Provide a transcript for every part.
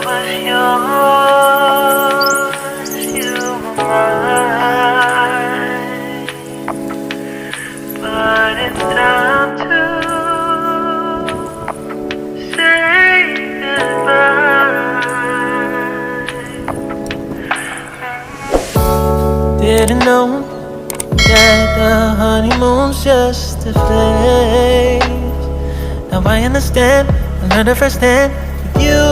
was yours, you were mine, but it's time to say goodbye. Didn't know that the honeymoon's just a phase. Now I understand, I learned it firsthand with you.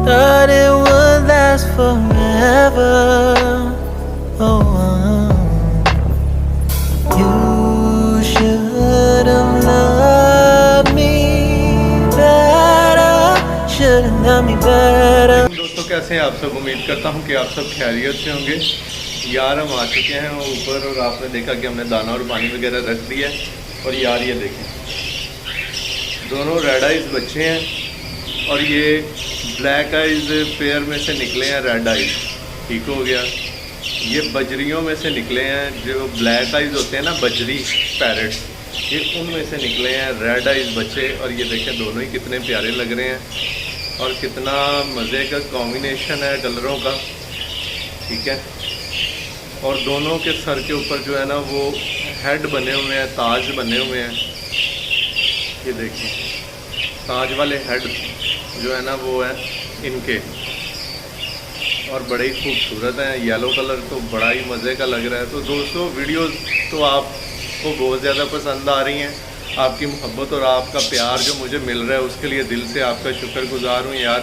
Thought it would last forever. Oh, you should have loved me better. Should have loved me better. दोस्तों कैसे हैं आप सब? उम्मीद करता हूं कि आप सब खैरियत से होंगे। यार हम आ चुके हैं ऊपर और आपने देखा कि हमने दाना और पानी वगैरह रख दिया है। और यार ये देखें, दोनों रेड आइज़ बच्चे हैं और ये ब्लैक आइज़ पेयर में से निकले हैं रेड आइज़। ठीक हो गया। ये बजरियों में से निकले हैं, जो ब्लैक आइज़ होते हैं ना बजरी पैरट, ये उनमें से निकले हैं रेड आइज़ बच्चे। और ये देखें दोनों ही कितने प्यारे लग रहे हैं और कितना मज़े का कॉम्बिनेशन है कलरों का। ठीक है। और दोनों के सर के ऊपर जो है ना वो हेड बने हुए हैं, ताज बने हुए हैं। ये देखिए ताज वाले हेड जो है ना वो है इनके, और बड़े ही खूबसूरत हैं। येलो कलर तो बड़ा ही मज़े का लग रहा है। तो दोस्तों वीडियोस तो आपको बहुत ज़्यादा पसंद आ रही हैं। आपकी मोहब्बत और आपका प्यार जो मुझे मिल रहा है उसके लिए दिल से आपका शुक्रगुजार हूँ यार।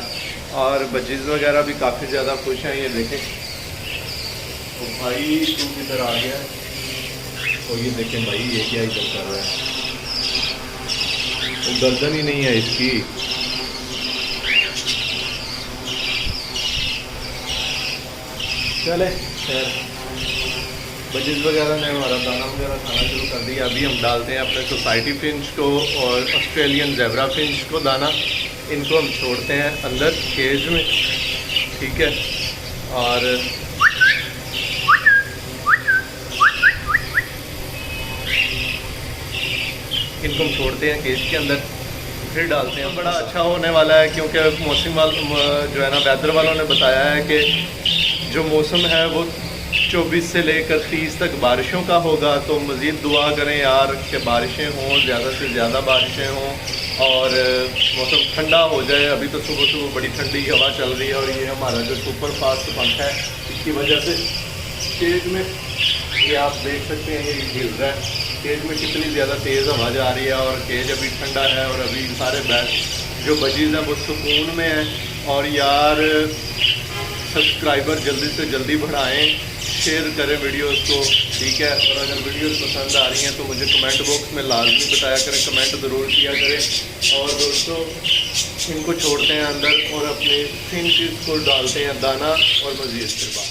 और बचीज़ वगैरह भी काफ़ी ज़्यादा खुश हैं। ये देखें तो भाई तू किधर आ गया? और ये देखें भाई ये क्या इधर कर रहा है, वो गर्दन ही नहीं है इसकी। चले खैर, बचीज़ वगैरह ने हमारा दाना वगैरह खाना शुरू कर दिया। अभी हम डालते हैं अपने सोसाइटी फिंच को और ऑस्ट्रेलियन ज़ेब्रा फिंच को दाना। इनको हम छोड़ते हैं अंदर केज में। ठीक है। और इनको हम छोड़ते हैं केज के अंदर, फिर डालते हैं। बड़ा अच्छा होने वाला है क्योंकि मौसम जो है ना वेदर वालों ने बताया है कि जो मौसम है वो 24 से लेकर 30 तक बारिशों का होगा। तो मज़ीद दुआ करें यार कि बारिशें हों, ज़्यादा से ज़्यादा बारिशें हों और मौसम ठंडा हो जाए। अभी तो सुबह सुबह बड़ी ठंडी हवा चल रही है और ये हमारा जो सुपर फास्ट पंखा है इसकी वजह से केज में ये आप देख सकते हैं ये हिल रहा है। केज में कितनी ज़्यादा तेज़ हवा जा रही है और केज अभी ठंडा है और अभी सारे जो बचीज़ हैं वो सुकून में हैं। और यार सब्सक्राइबर जल्दी से जल्दी बढ़ाएं, शेयर करें वीडियोस को। ठीक है। और अगर वीडियोस पसंद आ रही हैं तो मुझे कमेंट बॉक्स में लाजमी बताया करें, कमेंट ज़रूर किया करें। और दोस्तों इनको छोड़ते हैं अंदर और अपने फिंचेस को डालते हैं दाना और मज़ीद फिर बात।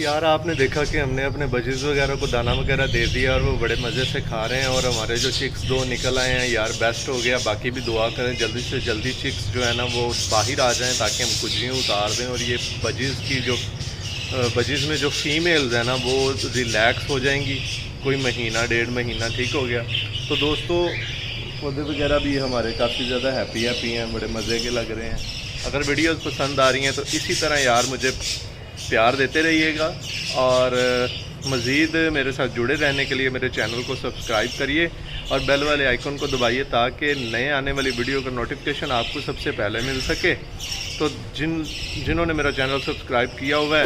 यार आपने देखा कि हमने अपने बचीज़ वगैरह को दाना वगैरह दे दिया और वो बड़े मज़े से खा रहे हैं। और हमारे जो चिक्स 2 निकल आए हैं यार बेस्ट हो गया। बाकी भी दुआ करें जल्दी से जल्दी चिक्स जो है ना वो बाहर आ जाएं ताकि हम कुजियाँ उतार दें। और ये बचीज़ की जो बचीज़ में जो फीमेल्स हैं ना वो रिलैक्स हो जाएंगी। कोई महीना 1.5 महीना ठीक हो गया। तो दोस्तों पौधे वगैरह भी हमारे काफ़ी ज़्यादा हैप्पी हैं, बड़े मज़े के लग रहे हैं। अगर वीडियोस पसंद आ रही हैं तो इसी तरह यार मुझे प्यार देते रहिएगा और मज़ीद मेरे साथ जुड़े रहने के लिए मेरे चैनल को सब्सक्राइब करिए और बेल वाले आइकन को दबाइए ताकि नए आने वाली वीडियो का नोटिफिकेशन आपको सबसे पहले मिल सके। तो जिन्होंने मेरा चैनल सब्सक्राइब किया हुआ है